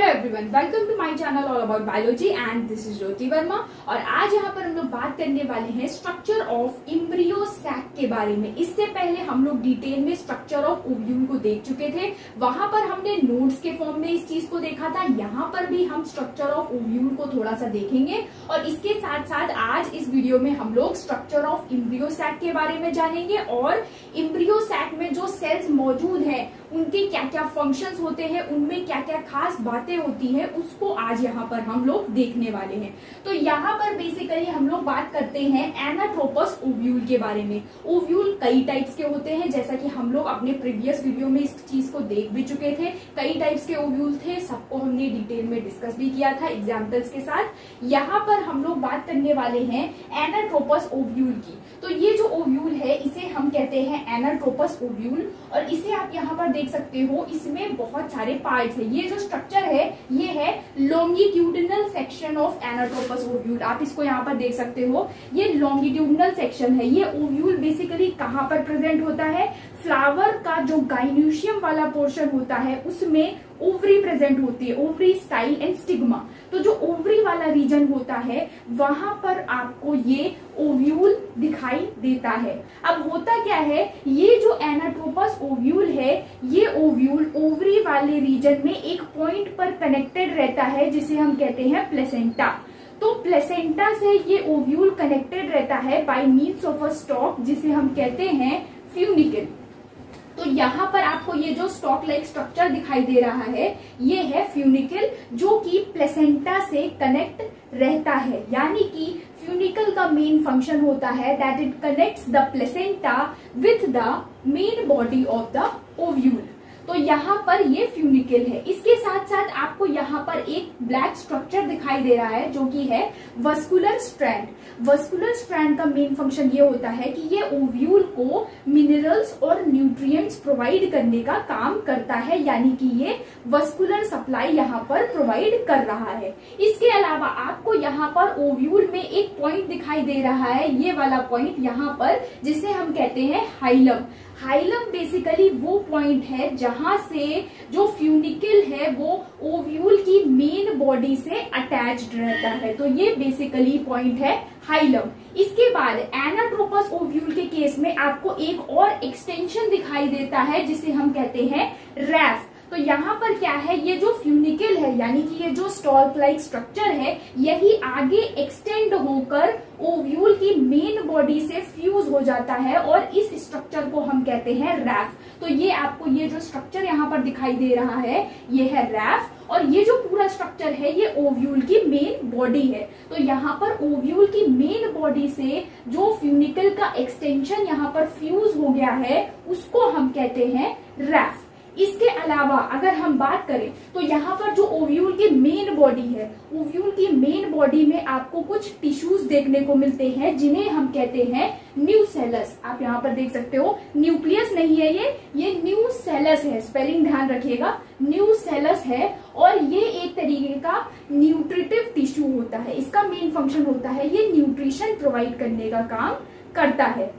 Everyone, welcome to my channel all about biology and this is Jyoti Verma. और आज यहाँ पर हम लोग बात करने वाले हैं स्ट्रक्चर ऑफ एम्ब्रियो सैक के बारे में। इससे पहले हम लोग डिटेल में स्ट्रक्चर ऑफ ओव्यूल को देख चुके थे, वहां पर हमने नोट्स के फॉर्म में इस चीज को देखा था। यहाँ पर भी हम स्ट्रक्चर ऑफ ओव्यूल को थोड़ा सा देखेंगे और इसके साथ साथ आज इस वीडियो में हम लोग स्ट्रक्चर ऑफ एम्ब्रियो सैक के बारे में जानेंगे और एम्ब्रियो सैक में जो सेल्स मौजूद है उनके क्या क्या फंक्शंस होते हैं, उनमें क्या क्या खास बातें होती है, उसको आज यहाँ पर हम लोग देखने वाले हैं। तो यहाँ पर बेसिकली हम लोग बात करते हैं एनाट्रोपस ओव्यूल के बारे में। ओव्यूल कई टाइप्स के होते हैं, जैसा कि हम लोग अपने प्रीवियस वीडियो में इस चीज को देख भी चुके थे। कई टाइप्स के ओव्यूल थे, सबको हमने डिटेल में डिस्कस भी किया था एग्जाम्पल्स के साथ। यहाँ पर हम लोग बात करने वाले हैं एनाट्रोपस ओव्यूल की। तो ये जो ओव्यूल है इसे हम कहते हैं एनाट्रोपस ओव्यूल और इसे आप यहाँ पर देख सकते हो, इसमें बहुत सारे पार्ट्स है। ये जो स्ट्रक्चर है ये है longitudinal section of anatropous ovule. आप इसको यहाँ पर देख सकते हो, ये लॉन्गिट्यूडिनल सेक्शन है। ये ओव्यूल बेसिकली कहाँ पर प्रेजेंट होता है? फ्लावर का जो गाइन्यूशियम वाला पोर्शन होता है उसमें ओवरी प्रेजेंट होती है, ओवरी स्टाइल एंड स्टिग्मा। तो जो ओवरी वाला रीजन होता है वहां पर आपको ये ओव्यूल दिखाई देता है। अब होता क्या है, ये जो एनाट्रोपस ओव्यूल है ये ओव्यूल ओवरी वाले रीजन में एक पॉइंट पर कनेक्टेड रहता है जिसे हम कहते हैं प्लेसेंटा। तो प्लेसेंटा से ये ओव्यूल कनेक्टेड रहता है bye means of a stock जिसे हम कहते हैं फ्यूनिकल। तो यहाँ पर आपको ये जो स्टॉक लाइक स्ट्रक्चर दिखाई दे रहा है ये है फ्यूनिकल, जो कि प्लेसेंटा से कनेक्ट रहता है। यानी कि फ्यूनिकल का मेन फंक्शन होता है that it connects the placenta with the main body of the ovule. तो यहाँ पर ये फ्यूनिकल है। इसके साथ साथ आपको यहाँ पर एक ब्लैक स्ट्रक्चर दिखाई दे रहा है जो कि है वस्कुलर स्ट्रैंड। वस्कुलर स्ट्रैंड का मेन फंक्शन ये होता है कि ये ओव्यूल को मिनरल्स और न्यूट्रिएंट्स प्रोवाइड करने का काम करता है, यानी कि ये वस्कुलर सप्लाई यहाँ पर प्रोवाइड कर रहा है। इसके अलावा आपको यहाँ पर ओव्यूल में एक पॉइंट दिखाई दे रहा है, ये वाला पॉइंट यहाँ पर, जिसे हम कहते हैं हाइलम। हाइलम बेसिकली वो पॉइंट है जहां से जो फ्यूनिकल है वो ओव्यूल की मेन बॉडी से अटैच्ड रहता है। तो ये बेसिकली पॉइंट है हाइलम। इसके बाद एनाट्रोपस ओव्यूल के केस में आपको एक और एक्सटेंशन दिखाई देता है जिसे हम कहते हैं रैफ। तो यहाँ पर क्या है, ये जो फ्यूनिकल है यानी कि ये जो स्टॉक लाइक स्ट्रक्चर है यही आगे एक्सटेंड होकर ओव्यूल की मेन बॉडी से फ्यूज हो जाता है और इस स्ट्रक्चर को हम कहते हैं रैफ। तो ये आपको ये जो स्ट्रक्चर यहाँ पर दिखाई दे रहा है ये है रैफ और ये जो पूरा स्ट्रक्चर है ये ओव्यूल की मेन बॉडी है। तो यहाँ पर ओव्यूल की मेन बॉडी से जो फ्यूनिकल का एक्सटेंशन यहाँ पर फ्यूज हो गया है उसको हम कहते हैं रैफ। इसके अलावा अगर हम बात करें तो यहाँ पर जो ओव्यूल की मेन बॉडी है, ओव्यूल की मेन बॉडी में आपको कुछ टिश्यूज देखने को मिलते हैं जिन्हें हम कहते हैं न्यूसेलस। आप यहाँ पर देख सकते हो, न्यूक्लियस नहीं है ये न्यूसेलस है, स्पेलिंग ध्यान रखिएगा, न्यूसेलस है। और ये एक तरीके का न्यूट्रिटिव टिश्यू होता है। इसका मेन फंक्शन होता है ये न्यूट्रिशन प्रोवाइड करने का काम करता है।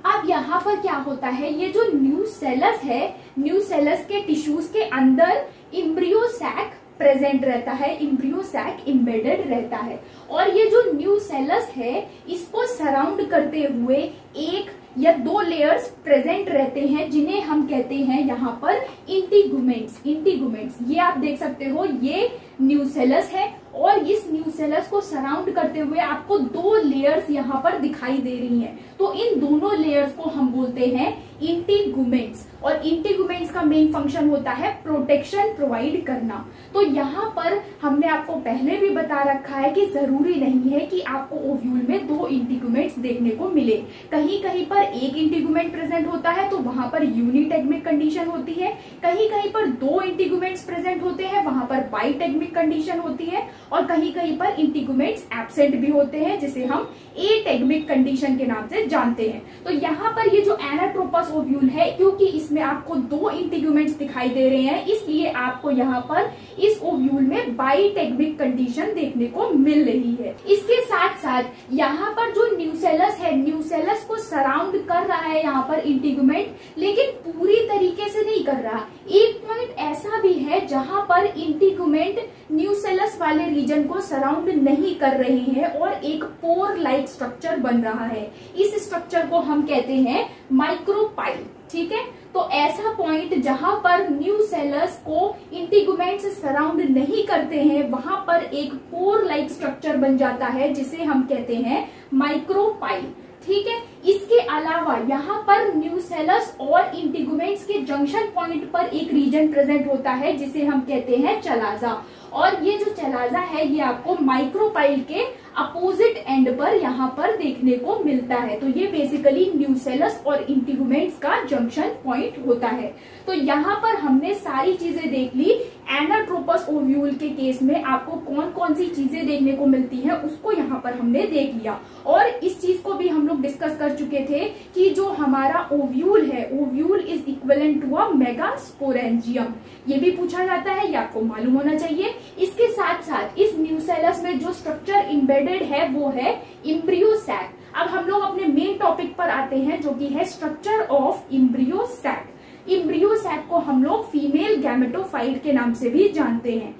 अब यहाँ पर क्या होता है, ये जो न्यूसेलस है, न्यूसेलस के टिश्यूज के अंदर एम्ब्रियो सैक प्रेजेंट रहता है, एम्ब्रियो सैक एम्बेडेड रहता है। और ये जो न्यूसेलस है इसको सराउंड करते हुए एक या दो लेयर्स प्रेजेंट रहते हैं जिन्हें हम कहते हैं यहाँ पर इंटीगुमेंट्स। इंटीगुमेंट्स ये आप देख सकते हो, ये न्यूसेलस है और इस न्यूसेलस को सराउंड करते हुए आपको दो लेयर्स यहाँ पर दिखाई दे रही हैं। तो इन दोनों लेयर्स को हम बोलते हैं इंटीगुमेंट्स और इंटीगुमेंट्स का मेन फंक्शन होता है प्रोटेक्शन प्रोवाइड करना। तो यहाँ पर हमने आपको पहले भी बता रखा है कि जरूरी नहीं है कि आपको ओव्यूल में दो इंटीगुमेंट्स देखने को मिले। कहीं कहीं पर एक इंटीगुमेंट प्रेजेंट होता है तो वहां पर यूनिटेगमिक कंडीशन होती है, कहीं कहीं पर दो इंटीगुमेंट्स प्रेजेंट होते हैं वहां पर बाइटेगमिक कंडीशन होती है और कहीं कहीं पर इंटीगुमेंट्स एब्सेंट भी होते हैं जिसे हम एटेगमिक कंडीशन के नाम से जानते हैं। तो यहाँ पर ये जो एनाट्रोपस एनाट्रोपस ओव्यूल है क्योंकि इसमें आपको 2 इंटीग्यूमेंट्स दिखाई दे रहे हैं, इसलिए आपको यहाँ पर इस ओव्यूल में बाइटेगमिक कंडीशन देखने को मिल रही है। इसके साथ साथ यहाँ पर जो न्यूसेलस है, न्यूसेलस को सराउंड कर रहा है यहाँ पर इंटीग्यूमेंट, लेकिन पूरी तरीके से नहीं कर रहा। एक पॉइंट ऐसा भी है जहां पर इंटीग्यूमेंट न्यूसेलस वाले रीजन को सराउंड नहीं कर रहे हैं और एक पोर लाइक स्ट्रक्चर बन रहा है। इस स्ट्रक्चर को हम कहते हैं माइक्रोपाइल। ठीक है, तो ऐसा पॉइंट जहां पर न्यूसेलस को इंटीग्यूमेंट्स सराउंड नहीं करते हैं, वहां पर एक पोर लाइक स्ट्रक्चर बन जाता है जिसे हम कहते हैं माइक्रोपाइल। ठीक है, इसके अलावा यहाँ पर न्यूसेलस और इंटीग्यूमेंट्स के जंक्शन पॉइंट पर एक रीजन प्रेजेंट होता है जिसे हम कहते हैं चलाजा, और ये जो चलाजा है ये आपको माइक्रोपाइल के अपोजिट एंड पर यहाँ पर देखने को मिलता है। तो ये बेसिकली न्यूसेलस और इंटीग्यूमेंट्स का जंक्शन पॉइंट होता है। तो यहाँ पर हमने सारी चीजें देख ली। एनाट्रोपस ओव्यूल के केस में आपको कौन कौन सी चीजें देखने को मिलती है उसको यहाँ पर हमने देख लिया, और इस चीज को भी हम लोग डिस्कस कर चुके थे कि जो हमारा ओव्यूल है, ovule is equivalent to a megasporangium. ये भी पूछा जाता है, ये आपको मालूम होना चाहिए। इसके साथ साथ इस न्यूसेलस में जो स्ट्रक्चर इम्बेडेड है वो है इम्ब्रियोसैक। अब हम लोग अपने मेन टॉपिक पर आते हैं जो कि है स्ट्रक्चर ऑफ इम्ब्रियोसैक। इम्ब्रियोसैक को हम लोग फीमेल गैमेटोफाइट के नाम से भी जानते हैं।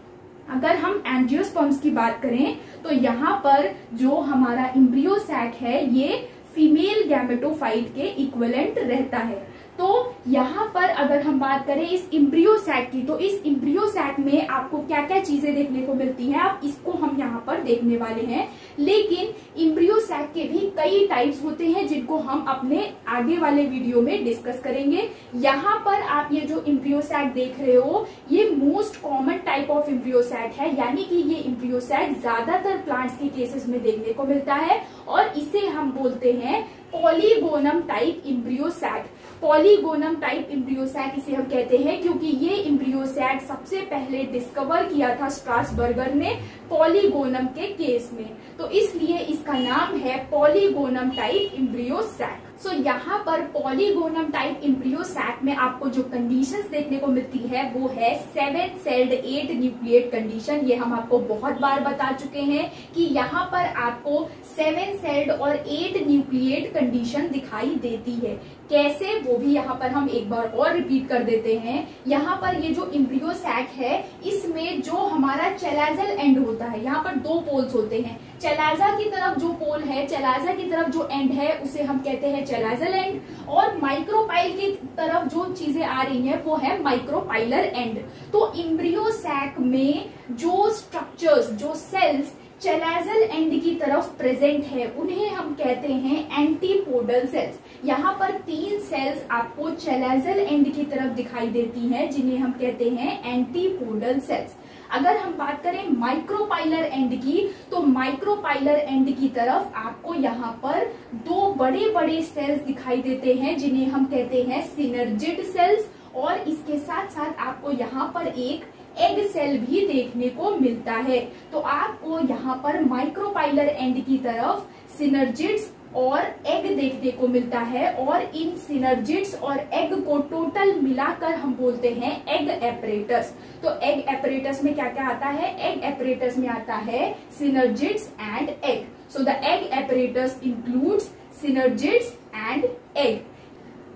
अगर हम एंजियोस्पर्म्स की बात करें तो यहाँ पर जो हमारा इम्ब्रियोसैक है ये फीमेल गैमेटोफाइट के इक्विवेलेंट रहता है। तो यहाँ पर अगर हम बात करें इस इम्ब्रियोसैक की, तो इस इम्ब्रियोसैक में आपको क्या क्या चीजें देखने को मिलती हैं, अब इसको हम यहाँ पर देखने वाले हैं। लेकिन इम्ब्रियोसैक के भी कई टाइप्स होते हैं जिनको हम अपने आगे वाले वीडियो में डिस्कस करेंगे। यहाँ पर आप ये जो इम्ब्रियोसैक देख रहे हो ये मोस्ट कॉमन टाइप ऑफ इम्ब्रियोसैक है, यानी कि ये इम्ब्रियोसैक ज्यादातर प्लांट्स के केसेस में देखने को मिलता है और इसे हम बोलते हैं पॉलीगोनम टाइप इम्ब्रियोसैक। पॉलीगोनम टाइप इम्ब्रियोसैक इसे हम कहते हैं क्योंकि ये इम्ब्रियोसैक सबसे पहले डिस्कवर किया था स्ट्रासबर्गर ने पॉलीगोनम के केस में, तो इसलिए इसका नाम है पॉलीगोनम टाइप इम्ब्रियोसैक। सो यहाँ पर पॉलीगोनम टाइप इम्ब्रियोसैक में आपको जो कंडीशंस देखने को मिलती है वो है 7 सेल्ड 8 न्यूक्लिएट कंडीशन। ये हम आपको बहुत बार बता चुके हैं कि यहाँ पर आपको 7 सेल्ड और 8 न्यूक्लिएट कंडीशन दिखाई देती है। कैसे, वो भी यहाँ पर हम एक बार और रिपीट कर देते हैं। यहाँ पर ये जो इम्ब्रियोसैक है इसमें जो हमारा चैलाजल एंड होता है, यहाँ पर 2 पोल्स होते हैं। चैलाजा की तरफ जो पोल है, चैलाजा की तरफ जो एंड है उसे हम कहते हैं चैलाजल एंड, और माइक्रोपाइल की तरफ जो चीजें आ रही हैं वो है माइक्रोपाइलर एंड। तो इम्ब्रियोसैक में जो स्ट्रक्चर्स, जो सेल्स चैलाजल एंड की तरफ प्रेजेंट है उन्हें हम कहते हैं एंटीपोडल सेल्स। यहाँ पर 3 सेल्स आपको चैलाजल एंड की तरफ दिखाई देती हैं जिन्हें हम कहते हैं एंटीपोडल सेल्स। अगर हम बात करें माइक्रोपाइलर एंड की, तो माइक्रोपाइलर एंड की तरफ आपको यहाँ पर 2 बड़े बड़े सेल्स दिखाई देते हैं जिन्हें हम कहते हैं सिनर्जिड सेल्स, और इसके साथ साथ आपको यहाँ पर एक एग सेल भी देखने को मिलता है। तो आपको यहाँ पर माइक्रोपाइलर एंड की तरफ सिनर्जिड्स और एग देखने को मिलता है, और इन सिनर्जिड्स और एग को टोटल मिलाकर हम बोलते हैं एग एपरेटस। तो एग एपरेटस में क्या क्या आता है, एग एपरेटस में आता है synergids and egg. So the egg apparatus includes synergids and egg.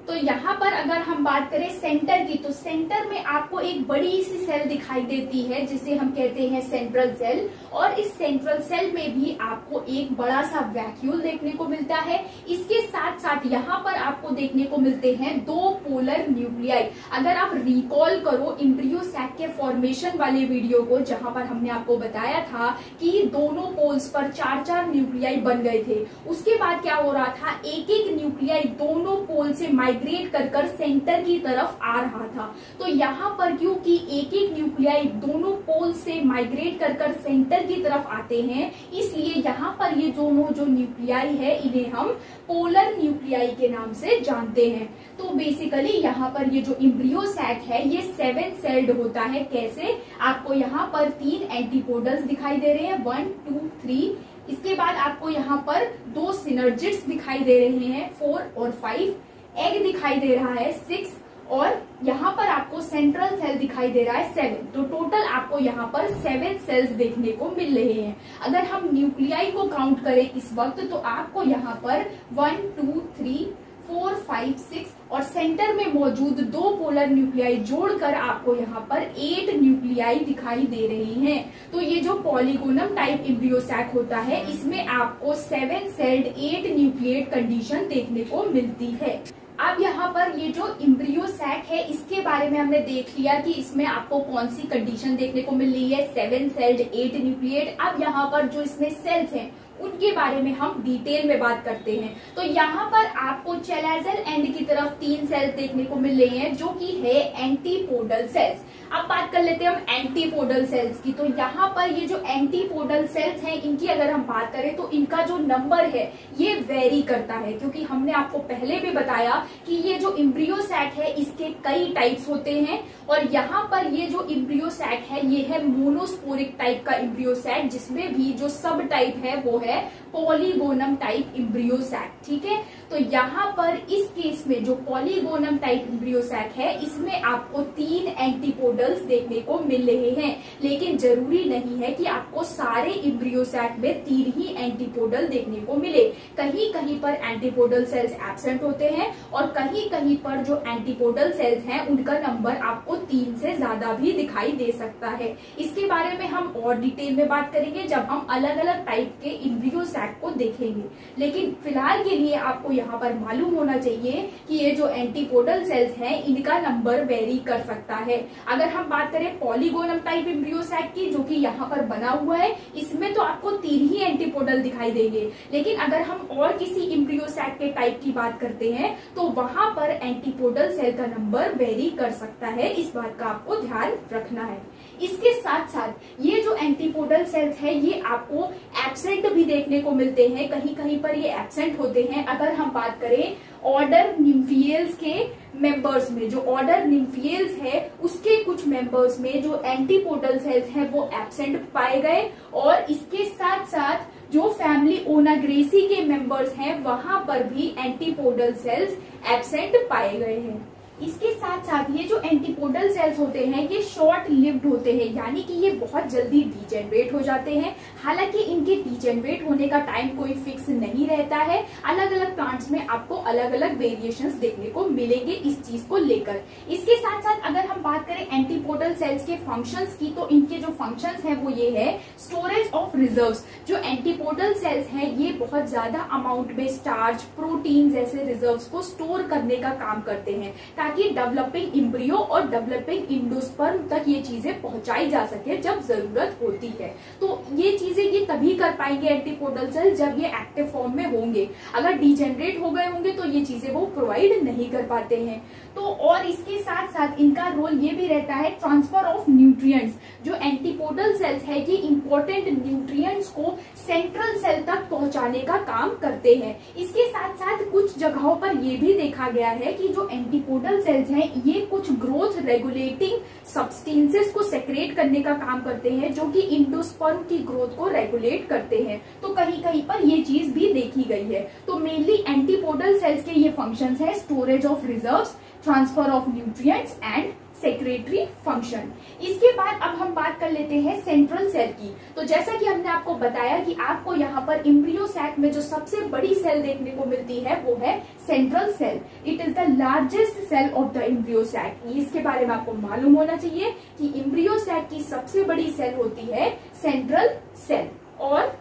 तो यहाँ पर अगर हम बात करें सेंटर की, तो सेंटर में आपको एक बड़ी सी सेल दिखाई देती है जिसे हम कहते हैं सेंट्रल सेल, और इस सेंट्रल सेल में भी आपको एक बड़ा सा वैक्यूल देखने को मिलता है। इसके साथ साथ यहाँ पर आपको देखने को मिलते हैं 2 पोलर न्यूक्लियाई। अगर आप रिकॉल करो इम्ब्रियोसैक के फॉर्मेशन वाले वीडियो को, जहां पर हमने आपको बताया था कि दोनों पोल्स पर 4-4 न्यूक्लियाई बन गए थे, उसके बाद क्या हो रहा था, एक एक न्यूक्लियाई दोनों पोल से माइग्रेट कर सेंटर की तरफ आ रहा था। तो यहाँ पर क्योंकि एक एक न्यूक्लियाई दोनों पोल से माइग्रेट कर सेंटर की तरफ आते हैं, इसलिए यहाँ पर ये दोनों जो न्यूक्लियाई है इन्हें हम पोलर न्यूक्लियाई के नाम से जानते हैं। तो बेसिकली यहाँ पर ये जो इम्ब्रियोसैक है ये 7 सेल्ड होता है। कैसे, आपको यहाँ पर 3 एंटीपोडल्स दिखाई दे रहे हैं, 1, 2, 3। इसके बाद आपको यहाँ पर 2 सिनर्जिड्स दिखाई दे रहे हैं, 4 और 5। एग दिखाई दे रहा है 6 और यहाँ पर आपको सेंट्रल सेल दिखाई दे रहा है 7। तो टोटल आपको यहाँ पर 7 सेल्स देखने को मिल रहे हैं। अगर हम न्यूक्लियाई को काउंट करें इस वक्त तो आपको यहाँ पर 1 2 3 4 5 6 और सेंटर में मौजूद 2 पोलर न्यूक्लियाई जोड़कर आपको यहाँ पर 8 न्यूक्लियाई दिखाई दे रही हैं। तो ये जो पॉलीगोनम टाइप एम्ब्रियो सैक होता है इसमें आपको 7 सेल्ड 8 न्यूक्लिएट कंडीशन देखने को मिलती है। अब यहाँ पर ये जो एम्ब्रियो सैक है इसके बारे में हमने देख लिया कि इसमें आपको कौन सी कंडीशन देखने को मिल रही है, 7 सेल्ड 8 न्यूक्लिएट। अब यहाँ पर जो इसमें सेल्स हैं उनके बारे में हम डिटेल में बात करते हैं। तो यहाँ पर आपको चैलेजल एंड की तरफ 3 सेल्स देखने को मिल रहे हैं जो कि है एंटीपोडल सेल्स। अब बात कर लेते हैं हम एंटीपोडल सेल्स की। तो यहाँ पर ये जो एंटीपोडल सेल्स हैं इनकी अगर हम बात करें तो इनका जो नंबर है ये वेरी करता है, क्योंकि हमने आपको पहले भी बताया कि ये जो एम्ब्रियो सैक है इसके कई टाइप्स होते हैं और यहाँ पर ये जो एम्ब्रियो सैक है ये है मोनोस्पोरिक टाइप का एम्ब्रियो सैक, जिसमें भी जो सब टाइप है वो है पॉलीगोनम टाइप एम्ब्रियो सैक। ठीक है, तो यहाँ पर इस केस में जो पॉलीगोनम टाइप एम्ब्रियो सैक है इसमें आपको 3 एंटीपोडल्स देखने को मिल रहे हैं, लेकिन जरूरी नहीं है कि आपको सारे एम्ब्रियो सैक में 3 ही एंटीपोडल देखने को मिले। कहीं कहीं पर एंटीपोडल सेल्स एब्सेंट होते हैं और कहीं कहीं पर जो एंटीपोडल सेल्स हैं उनका नंबर आपको 3 से ज्यादा भी दिखाई दे सकता है। इसके बारे में हम और डिटेल में बात करेंगे जब हम अलग अलग टाइप के एम्ब्रियो सैक को देखेंगे, लेकिन फिलहाल के लिए आपको यहाँ पर मालूम होना चाहिए कि ये जो एंटीपोडल सेल्स हैं इनका नंबर वेरी कर सकता है। अगर हम बात करें पॉलीगोनम टाइप एम्ब्रियो सैक की जो कि यहाँ पर बना हुआ है इसमें तो आपको 3 ही एंटीपोडल दिखाई देंगे, लेकिन अगर हम और किसी एम्ब्रियो सैक के टाइप की बात करते हैं तो वहां पर एंटीपोडल सेल का नंबर वेरी कर सकता है। इस बात का आपको ध्यान रखना है। इसके साथ साथ ये जो एंटीपोडल सेल्स है ये आपको एब्सेंट भी देखने को मिलते हैं, कहीं कहीं पर ये एब्सेंट होते हैं। अगर हम बात करें ऑर्डर निम्फियल्स के मेंबर्स में, जो ऑर्डर निम्फियल्स है उसके कुछ मेंबर्स में जो एंटीपोडल सेल्स हैं वो एब्सेंट पाए गए, और इसके साथ साथ जो फैमिली ओनाग्रेसी के मेंबर्स हैं वहां पर भी एंटीपोडल सेल्स एब्सेंट पाए गए हैं। इसके साथ साथ ये जो एंटीपोडल सेल्स होते हैं ये शॉर्ट लिव्ड होते हैं, यानी कि ये बहुत जल्दी डीजेनरेट हो जाते हैं। हालांकि इनके डीजेनरेट होने का टाइम कोई फिक्स नहीं रहता है, अलग अलग प्लांट्स में आपको अलग अलग वेरिएशंस देखने को मिलेंगे इस चीज को लेकर। इसके साथ साथ अगर हम बात करें एंटीपोडल सेल्स के फंक्शंस की तो इनके जो फंक्शंस हैं वो ये है स्टोरेज ऑफ रिजर्व्स। जो एंटीपोडल सेल्स हैं ये बहुत ज्यादा अमाउंट में स्टार्च, प्रोटीन जैसे रिजर्व्स को स्टोर करने का काम करते हैं ताकि डेवलपिंग एम्ब्रियो और डेवलपिंग इंडोस्पर्म तक ये चीजें पहुंचाई जा सके जब जरूरत होती है। तो ये चीजें ये तभी कर पाएंगे एंटीपोडल सेल जब ये एक्टिव फॉर्म में होंगे। अगर डीजेनरेट हो गए होंगे तो ये चीजें वो प्रोवाइड नहीं कर पाते हैं। तो और इसके साथ साथ इनका रोल ये भी रहता है ट्रांसफर ऑफ न्यूट्रिएंट्स। जो एंटीपोडल सेल्स है ये इंपॉर्टेंट न्यूट्रिएंट्स को सेंट्रल सेल तक पहुंचाने का काम करते हैं। इसके साथ साथ कुछ जगहों पर ये भी देखा गया है कि जो एंटीपोडल सेल्स हैं ये कुछ ग्रोथ रेगुलेटिंग सब्सटेंसेस को सेक्रेट करने का काम करते हैं जो कि इंडोस्पर्म की ग्रोथ को रेगुलेट करते हैं। तो कहीं कहीं पर ये चीज भी देखी गई है। तो मेनली एंटीपोडल सेल्स के ये फंक्शंस है storage of reserves, transfer of nutrients and secretary function. इसके बाद अब हम बात कर लेते हैं सेंट्रल सेल की। तो जैसा कि हमने आपको बताया कि आपको यहाँ पर एम्ब्रियो सैक में जो सबसे बड़ी सेल देखने को मिलती है वो है central cell. It is the largest cell of the embryo sac. इसके बारे में आपको मालूम होना चाहिए कि एम्ब्रियो सैक की सबसे बड़ी सेल होती है सेंट्रल सेल, और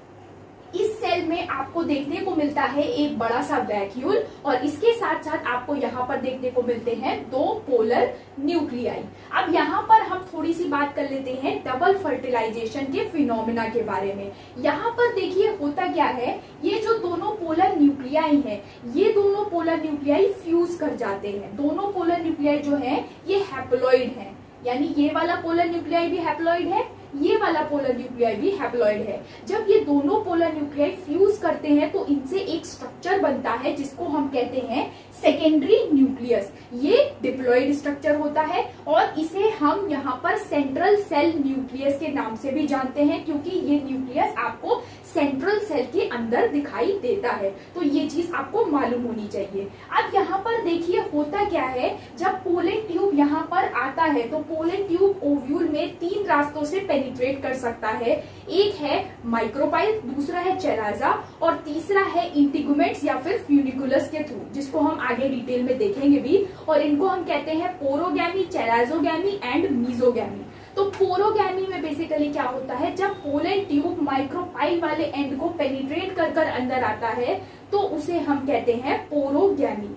इस सेल में आपको देखने को मिलता है एक बड़ा सा वैक्यूल, और इसके साथ साथ आपको यहाँ पर देखने को मिलते हैं 2 पोलर न्यूक्लियाई। अब यहाँ पर हम थोड़ी सी बात कर लेते हैं डबल फर्टिलाइजेशन के फिनोमिना के बारे में। यहाँ पर देखिए होता क्या है, ये जो दोनों पोलर न्यूक्लियाई हैं ये दोनों पोलर न्यूक्लियाई फ्यूज कर जाते हैं। दोनों पोलर न्यूक्लियाई जो है ये हैप्लॉइड है, यानी ये वाला पोलर न्यूक्लियाई भी हैप्लॉइड है, ये वाला पोलर न्यूक्लियाई भी हैप्लॉइड है। जब ये दोनों पोलर न्यूक्लियाई फ्यूज करते हैं तो इनसे एक स्ट्रक्चर बनता है जिसको हम कहते हैं सेकेंडरी न्यूक्लियस। ये डिप्लॉइड स्ट्रक्चर होता है और इसे हम यहाँ पर सेंट्रल सेल न्यूक्लियस के नाम से भी जानते हैं, क्योंकि ये न्यूक्लियस आपको सेंट्रल सेल के अंदर दिखाई देता है। तो ये चीज आपको मालूम होनी चाहिए। अब यहाँ पर देखिए होता क्या है, जब पोलन ट्यूब यहाँ पर आता है तो पोलन ट्यूब ओव्यूल में 3 रास्तों से पेनिट्रेट कर सकता है। एक है माइक्रोपाइल, दूसरा है चेलाजा और तीसरा है इंटिगुमेंट्स या फिर फ्यूनिकुलस के थ्रू, जिसको हम आगे डिटेल में देखेंगे भी। और इनको हम कहते हैं पोरोगैमी, चेलाजोगैमी एंड मीजोगैमी। तो पोरोगैमी में बेसिकली क्या होता है, जब पोलन ट्यूब माइक्रोपाइल वाले एंड को पेनिट्रेट कर अंदर आता है तो उसे हम कहते हैं पोरोगैमी।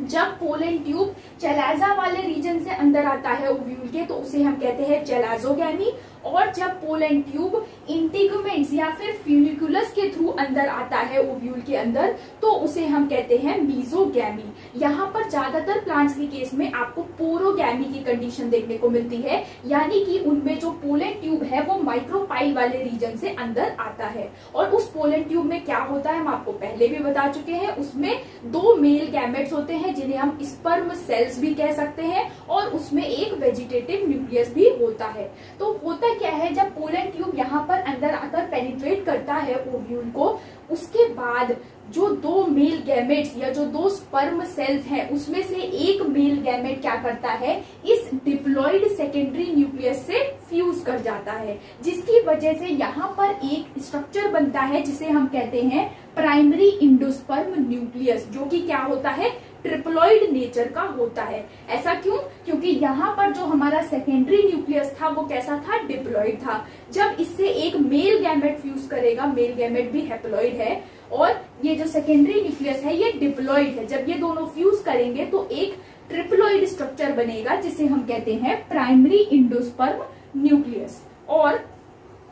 जब पोलन ट्यूब चेलाजा वाले रीजन से अंदर आता है ओव्यूल के तो उसे हम कहते हैं चेलाजोगैमी। और जब पोलन ट्यूब इंटिगुमेंट्स या फिर फ्यूनिकुलस के थ्रू अंदर आता है ओव्यूल के अंदर तो उसे हम कहते हैं मीजोगैमी। यहाँ पर ज्यादातर प्लांट्स के केस में आपको पोरोगैमी की कंडीशन देखने को मिलती है, यानी कि उनमें जो पोलन ट्यूब है वो माइक्रोपाइल वाले रीजन से अंदर आता है। और उस पोलन ट्यूब में क्या होता है हम आपको पहले भी बता चुके हैं, उसमें 2 मेल गैमेट्स होते हैं जिन्हें हम स्पर्म सेल्स भी कह सकते हैं, और उसमें एक वेजिटेटिव न्यूक्लियस भी होता है। तो होता क्या है, जब पोलन ट्यूब यहाँ पर अंदर आकर पेनिट्रेट करता है ओव्यूल को, उसके बाद जो 2 मेल गैमेट्स या जो 2 स्पर्म सेल्स हैं उसमें से एक मेल गैमेट क्या करता है, इस डिप्लॉइड सेकेंडरी न्यूक्लियस से फ्यूज कर जाता है, जिसकी वजह से यहाँ पर एक स्ट्रक्चर बनता है जिसे हम कहते हैं प्राइमरी इंडोस्पर्म न्यूक्लियस, जो कि क्या होता है, ट्रिप्लॉइड नेचर का होता है। ऐसा क्यों? क्योंकि यहाँ पर जो हमारा सेकेंडरी न्यूक्लियस था वो कैसा था, डिप्लॉइड था। जब इससे एक मेल गैमेट फ्यूज करेगा, मेल गैमेट भी हैप्लॉइड है और ये जो सेकेंडरी न्यूक्लियस है ये डिप्लॉइड है, जब ये दोनों फ्यूज करेंगे तो एक ट्रिप्लॉइड स्ट्रक्चर बनेगा जिसे हम कहते हैं प्राइमरी इंडोस्पर्म न्यूक्लियस। और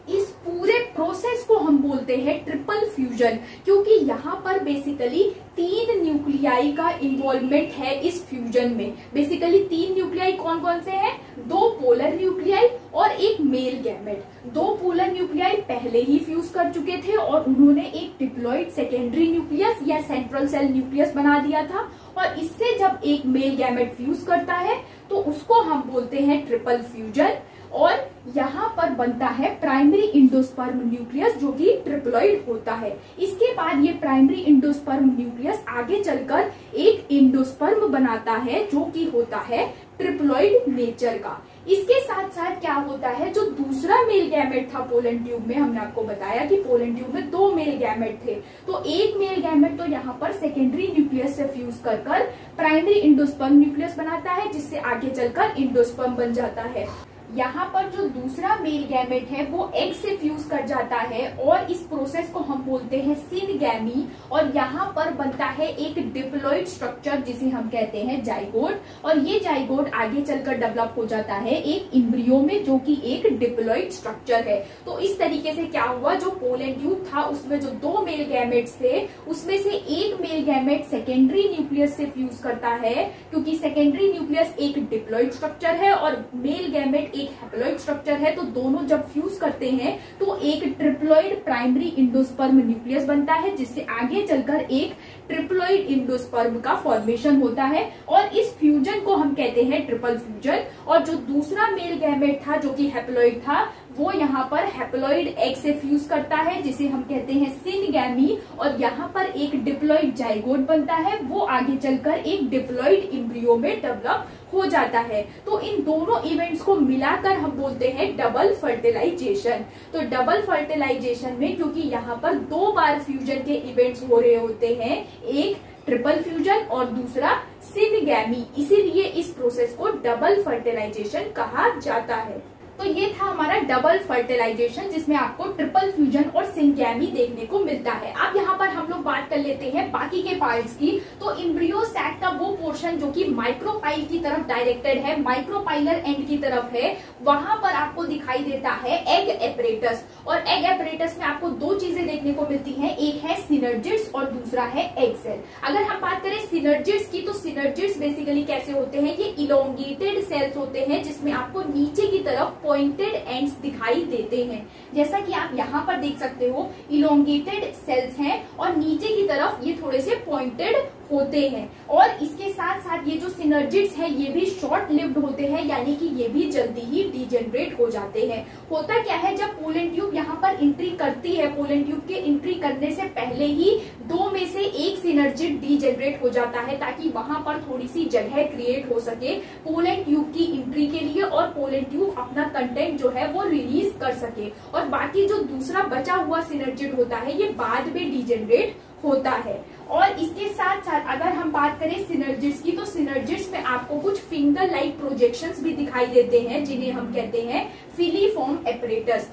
इस पूरे प्रोसेस को हम बोलते हैं ट्रिपल फ्यूजन, क्योंकि यहाँ पर बेसिकली 3 न्यूक्लियाई का इन्वॉल्वमेंट है इस फ्यूजन में। बेसिकली 3 न्यूक्लियाई कौन कौन से हैं, 2 पोलर न्यूक्लियाई और एक मेल गैमेट। 2 पोलर न्यूक्लियाई पहले ही फ्यूज कर चुके थे और उन्होंने एक डिप्लॉइड सेकेंडरी न्यूक्लियस या सेंट्रल सेल न्यूक्लियस बना दिया था, और इससे जब एक मेल गैमेट फ्यूज करता है तो उसको हम बोलते हैं ट्रिपल फ्यूजन। और यहाँ पर बनता है प्राइमरी इंडोस्पर्म न्यूक्लियस जो कि ट्रिप्लॉइड होता है। इसके बाद ये प्राइमरी इंडोस्पर्म न्यूक्लियस आगे चलकर एक इंडोस्पर्म बनाता है जो कि होता है ट्रिप्लॉइड नेचर का। इसके साथ साथ क्या होता है, जो दूसरा मेल गैमेट था पोलन ट्यूब में, हमने आपको बताया कि पोलन ट्यूब में 2 मेल गैमेट थे, तो एक मेल गैमेट तो यहाँ पर सेकेंडरी न्यूक्लियस से फ्यूज कर प्राइमरी इंडोस्पर्म न्यूक्लियस बनाता है, जिससे आगे चलकर इंडोस्पर्म बन जाता है। यहाँ पर जो दूसरा मेल गैमेट है वो एग से फ्यूज कर जाता है और इस प्रोसेस को हम बोलते हैं सिनगैमी, और यहाँ पर बनता है एक डिप्लॉइड स्ट्रक्चर जिसे हम कहते हैं जाइगोट, और ये जाइगोट आगे चलकर डेवलप हो जाता है एक इम्ब्रियो में जो कि एक डिप्लॉइड स्ट्रक्चर है। तो इस तरीके से क्या हुआ, जो पोलन ट्यूब था उसमें जो 2 मेल गैमेट्स थे उसमें से एक मेल गैमेट सेकेंडरी न्यूक्लियस से फ्यूज करता है, क्योंकि सेकेंडरी न्यूक्लियस एक डिप्लॉइड स्ट्रक्चर है और मेल गैमेट एक हैप्लॉइड स्ट्रक्चर है, तो दोनों जब फ्यूज करते हैं तो एक ट्रिप्लॉइड प्राइमरी इंडोस्पर्म न्यूक्लियस बनता है, जिससे आगे चलकर एक ट्रिप्लॉइड इंडोस्पर्म का फॉर्मेशन होता है, और इस फ्यूजन को हम कहते हैं ट्रिपल फ्यूजन। और जो दूसरा मेल गैमेट था जो कि हैप्लॉइड था वो यहाँ पर हैप्लॉइड एग से फ्यूज करता है जिसे हम कहते हैं सिनगैमी, और यहाँ पर एक डिप्लॉइड जाइगोट बनता है, वो आगे चलकर एक डिप्लॉइड इम्ब्रियो में डेवलप हो जाता है। तो इन दोनों इवेंट्स को मिलाकर हम बोलते हैं डबल फर्टिलाइजेशन। तो डबल फर्टिलाइजेशन में क्योंकि यहाँ पर 2 बार फ्यूजन के इवेंट्स हो रहे होते हैं, एक ट्रिपल फ्यूजन और दूसरा सिनगैमी, इसीलिए इस प्रोसेस को डबल फर्टिलाइजेशन कहा जाता है। तो ये था हमारा डबल फर्टिलाइजेशन जिसमें आपको ट्रिपल फ्यूजन और सिनगैमी देखने को मिलता है। अब यहाँ पर हम लोग बात कर लेते हैं बाकी के पार्ट्स की। तो इम्ब्रियो सैक का वो पोर्शन जो कि माइक्रोपाइल की तरफ डायरेक्टेड है, माइक्रोपाइलर एंड की तरफ है, वहां पर आपको दिखाई देता है एग एपरेटस, और एग एपरेटस में आपको 2 चीजें देखने को मिलती हैं, एक है सिनर्जिड्स और दूसरा है एग सेल। अगर हम बात करें सिनर्जिड्स की, तो सिनर्जिड्स बेसिकली कैसे होते हैं, ये इलोंगेटेड सेल्स होते हैं जिसमें आपको नीचे की तरफ पॉइंटेड एंड्स दिखाई देते हैं, जैसा कि आप यहाँ पर देख सकते हो इलोंगेटेड सेल्स हैं और नीचे की तरफ ये थोड़े से पॉइंटेड होते हैं। और इसके साथ साथ ये जो सिनर्जिड्स है ये भी शॉर्ट लिव्ड होते हैं, यानी कि ये भी जल्दी ही डीजेनरेट हो जाते हैं। होता क्या है, जब पोलन ट्यूब यहाँ पर एंट्री करती है, पोलन ट्यूब के एंट्री करने से पहले ही दो में से एक सिनर्जिड डीजेनरेट हो जाता है, ताकि वहां पर थोड़ी सी जगह क्रिएट हो सके पोलन ट्यूब की एंट्री के लिए, और पोलन ट्यूब अपना कंटेंट जो है वो रिलीज कर सके। और बाकी जो दूसरा बचा हुआ सिनर्जिड होता है ये बाद में डीजेनरेट होता है। और इसके साथ साथ अगर हम बात करें सिनर्जिड्स की, तो सिनर्जिड्स में आपको कुछ फिंगर लाइक प्रोजेक्शंस भी दिखाई देते हैं, जिन्हें हम कहते हैं फिलीफॉर्म एपरेटस।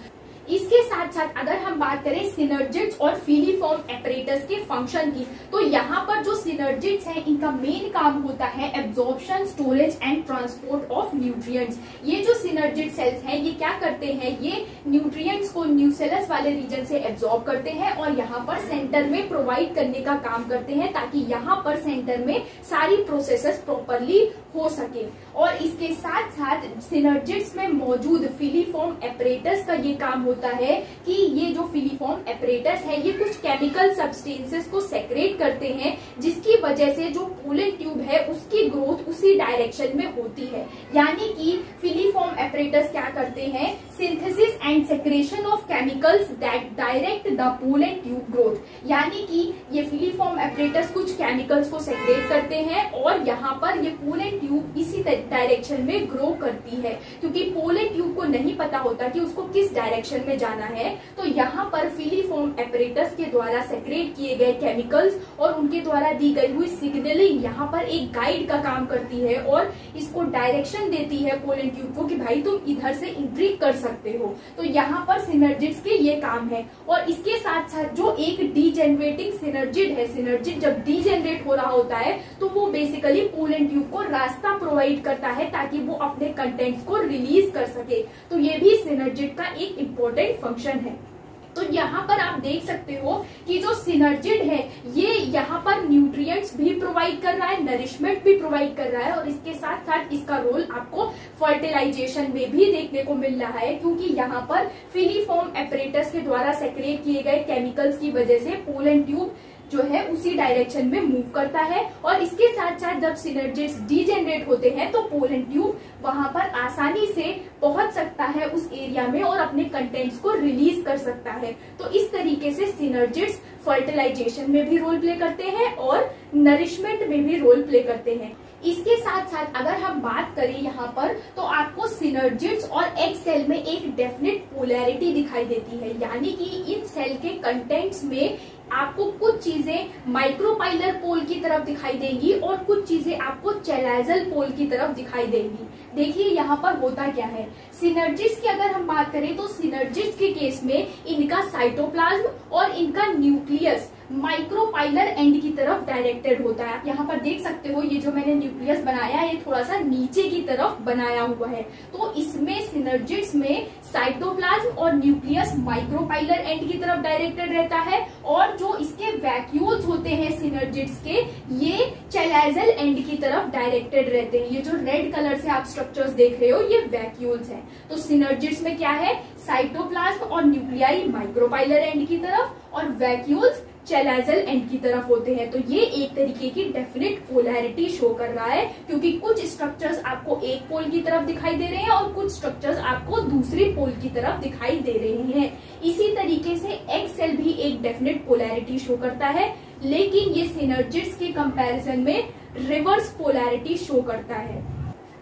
इसके साथ साथ अगर हम बात करें सिनर्जिड्स और फिलीफॉर्म एपरेटस के फंक्शन की, तो यहाँ पर जो सिनर्जिड्स हैं इनका मेन काम होता है absorption, storage and transport of nutrients. ये जो सिनर्जिड सेल्स हैं ये क्या करते हैं, ये न्यूट्रिएंट्स को न्यूसेलस वाले रीजन से एब्जॉर्ब करते हैं और यहाँ पर सेंटर में प्रोवाइड करने का काम करते हैं, ताकि यहाँ पर सेंटर में सारी प्रोसेसेस प्रॉपरली हो सके। और इसके साथ साथ सिनर्जिड्स में मौजूद फिलीफॉर्म एपरेटस का ये काम होता है कि ये जो फिलीफॉर्म एपरेटस है ये कुछ केमिकल सब्सटेंसेस को सेक्रेट करते हैं, जिसकी वजह से जो पोलन ट्यूब है उसकी ग्रोथ उसी डायरेक्शन में होती है। यानी कि फिलीफॉर्म एपरेटस क्या करते हैं, synthesis and secretion of chemicals that direct the pollen tube growth. यानी कि ये फिलीफॉर्म एपरेटस कुछ केमिकल्स को सेक्रेट करते हैं और यहाँ पर ये पोलन ट्यूब इसी डायरेक्शन में ग्रो करती है, क्योंकि पोलन ट्यूब को नहीं पता होता कि उसको किस डायरेक्शन में जाना है। तो यहाँ पर फिलीफॉर्म एपरेटस के द्वारा सेक्रेट किए गए केमिकल्स और उनके द्वारा दी गई हुई सिग्नलिंग यहाँ पर एक गाइड का काम करती है और इसको डायरेक्शन देती है पोलन ट्यूब को कि भाई तुम इधर से एंट्री कर सकते हो। तो यहाँ पर सिनर्जिड्स के ये काम है। और इसके साथ साथ जो एक डीजेनरेटिंग सिनर्जिड है, सिनर्जिड जब डीजेनरेट हो रहा होता है तो वो बेसिकली पोलन ट्यूब को रास्ता प्रोवाइड करता है ताकि वो अपने कंटेंट्स को रिलीज कर सके। तो ये भी सिनर्जिड का एक इम्पोर्टेंट फंक्शन है। तो यहाँ पर आप देख सकते हो कि जो सिनर्जिड है ये यहाँ पर न्यूट्रिएंट्स भी प्रोवाइड कर रहा है, नरिशमेंट भी प्रोवाइड कर रहा है, और इसके साथ साथ इसका रोल आपको फर्टिलाइजेशन में भी देखने को मिल रहा है, क्योंकि यहाँ पर फिलीफॉर्म एपरेटस के द्वारा सेक्रेट किए गए केमिकल्स की वजह से पोलन ट्यूब जो है उसी डायरेक्शन में मूव करता है। और इसके साथ साथ जब सिनर्जिड्स डीजेनरेट होते हैं तो पोलन ट्यूब वहां पर आसानी से पहुंच सकता है उस एरिया में और अपने कंटेंट्स को रिलीज कर सकता है। तो इस तरीके से सिनर्जिड्स फर्टिलाइजेशन में भी रोल प्ले करते हैं और नरिशमेंट में भी रोल प्ले करते हैं। इसके साथ साथ अगर हम बात करें यहाँ पर, तो आपको सिनर्जिड्स और एग सेल में एक डेफिनेट पोलैरिटी दिखाई देती है, यानी कि इन सेल के कंटेंट्स में आपको कुछ चीजें माइक्रोपाइलर पोल की तरफ दिखाई देंगी और कुछ चीजें आपको चेलाजल पोल की तरफ दिखाई देंगी। देखिए यहाँ पर होता क्या है, सिनर्जिड्स की अगर हम बात करें तो सिनर्जिड्स के केस में इनका साइटोप्लाज्म और इनका न्यूक्लियस माइक्रोपाइलर एंड की तरफ डायरेक्टेड होता है। आप यहाँ पर देख सकते हो ये जो मैंने न्यूक्लियस बनाया है ये थोड़ा सा नीचे की तरफ बनाया हुआ है। तो इसमें सिनर्जिड्स में साइटोप्लाज्म और न्यूक्लियस माइक्रोपाइलर एंड की तरफ डायरेक्टेड रहता है, और जो इसके वैक्यूल्स होते हैं सिनर्जिड्स के ये चेलाजल एंड की तरफ डायरेक्टेड रहते हैं। ये जो रेड कलर से आप स्ट्रक्चर्स देख रहे हो ये वैक्यूल्स हैं। तो सिनर्जिड्स में क्या है, साइटोप्लाज्म और न्यूक्लियाई माइक्रोपाइलर एंड की तरफ और वैक्यूल्स चेलाजल एंड की तरफ होते हैं। तो ये एक तरीके की डेफिनेट पोलैरिटी शो कर रहा है, क्योंकि कुछ स्ट्रक्चर्स आपको एक पोल की तरफ दिखाई दे रहे हैं और कुछ स्ट्रक्चर्स आपको दूसरी पोल की तरफ दिखाई दे रहे हैं। इसी तरीके से एग सेल भी एक डेफिनेट पोलैरिटी शो करता है, लेकिन ये सिनर्जिड्स के कंपैरिजन में रिवर्स पोलैरिटी शो करता है।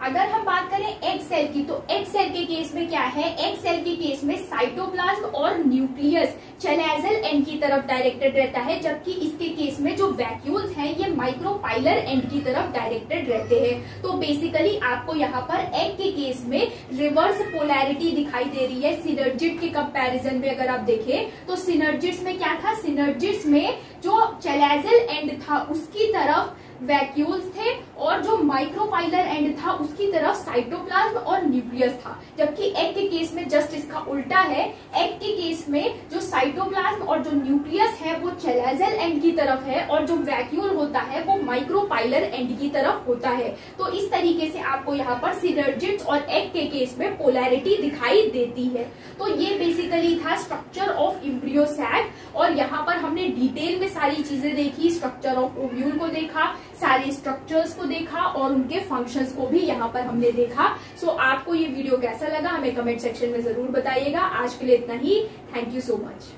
अगर हम बात करें एग सेल की, तो एग सेल के केस में क्या है, एग सेल के केस में साइटोप्लाज्म और न्यूक्लियस चेलाजल एंड की तरफ डायरेक्टेड रहता है, जबकि इसके केस में जो वैक्यूल्स हैं ये माइक्रोपाइलर एंड की तरफ डायरेक्टेड रहते हैं। तो बेसिकली आपको यहाँ पर एग के केस में रिवर्स पोलैरिटी दिखाई दे रही है सिनर्जिड के कंपैरिजन में। अगर आप देखें तो सिनर्जिड्स में क्या था, सिनर्जिड्स में जो चेलाजल एंड था उसकी तरफ वैक्यूल्स थे और जो माइक्रोपाइलर एंड था उसकी तरफ साइटोप्लाज्म और न्यूक्लियस था, जबकि एग के केस में जस्ट इसका उल्टा है। एग के केस में जो साइटोप्लाज्म और जो न्यूक्लियस है वो चेलाजल एंड की तरफ है और जो वैक्यूल होता है वो माइक्रोपाइलर एंड की तरफ होता है। तो इस तरीके से आपको यहाँ पर सिनर्जिड्स और एग के केस में पोलैरिटी दिखाई देती है। तो ये बेसिकली था स्ट्रक्चर ऑफ एम्ब्रियो सैक, और यहाँ पर हम हमने डिटेल में सारी चीजें देखी, स्ट्रक्चर ऑफ ओव्यूल को देखा, सारे स्ट्रक्चर्स को देखा और उनके फंक्शंस को भी यहाँ पर हमने देखा। सो आपको ये वीडियो कैसा लगा हमें कमेंट सेक्शन में जरूर बताइएगा। आज के लिए इतना ही। Thank you so much.